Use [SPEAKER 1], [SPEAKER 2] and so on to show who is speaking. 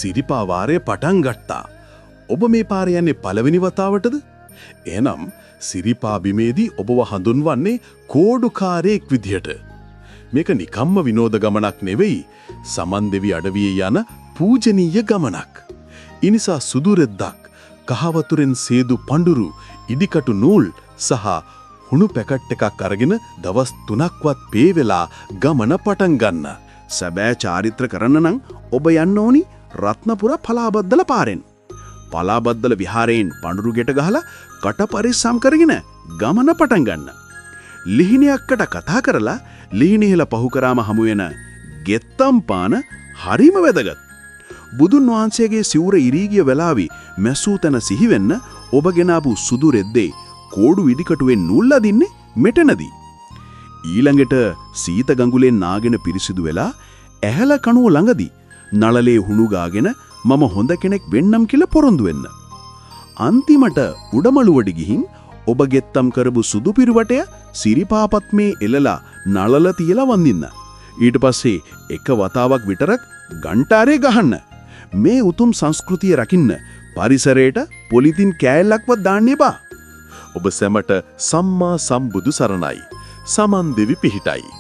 [SPEAKER 1] සිරිපා වාරය පටන් ගත්තා. ඔබ මේ පාරේ යන්නේ පළවෙනි වතාවටද? එහෙනම් සිරිපා බිමේදී ඔබව හඳුන්වන්නේ කෝඩුකාරයෙක් විදියට. මේක නිකම්ම විනෝද ගමනක් නෙවෙයි. සමන්දෙවි අඩවියේ යන පූජනීය ගමනක්. ඉනිසා සුදු රෙද්දක්, කහවතුරෙන් සේදු පඳුරු, ඉදිකටු නූල් සහ හුණු පැකට් එකක් අරගෙන දවස් 3ක්වත් පේ වෙලා ගමන පටන් ගන්න.
[SPEAKER 2] සැබෑ චාරිත්‍ර කරන්න නම් ඔබ යන්න ඕනි රත්නපුර පලාබද්දල පාරෙන්. පලාබද්දල විහාරයෙන් පඳුරු ගෙට ගහලා කට පරිස්සම් කරගෙන ගමන පටන් ගන්න. ලිහිණියක්කට කතා කරලා ලිහිණිහෙල පහු කරාම හමු වෙන ගෙත්තම් පාන හරිම වැදගත්. බුදුන් වහන්සේගේ සිවුර ඉරීගිය වෙලාවේ මැසූ තැන සිහි වෙන්න ඔබ ගෙනාපු සුදු රෙද්දේ කෝඩු ඉදිකටුවෙන් නූල් අදින්නේ මෙතනදී. ඊළඟට සීත ගඟුලෙන් නාගෙන පිරිසිදු වෙලා ඇහැල කණුව ළඟදී නළලේ හුණු ගාගෙන මම හොඳ කෙනෙක් වෙන්නම් කියලා පොරොන්දු වෙන්න. අන්තිමට උඩමළුවට ගිහින් ඔබ ගෙත්තම් කරපු සුදු පිරුවටය සිරිපාපත් මේ එලලා නළල තියලා වඳින්න. ඊට පස්සේ එක වතාවක් විතරක් ගන්ටාරේ ගහන්න. මේ උතුම් සංස්කෘතිය රකින්න පරිසරයට පොලිතින් කෑල්ලක්වත් දාන්න එපා.
[SPEAKER 1] ඔබ සැමට සම්මා සම්බුදු සරණයි. සමන් දෙවි පිහිටයි.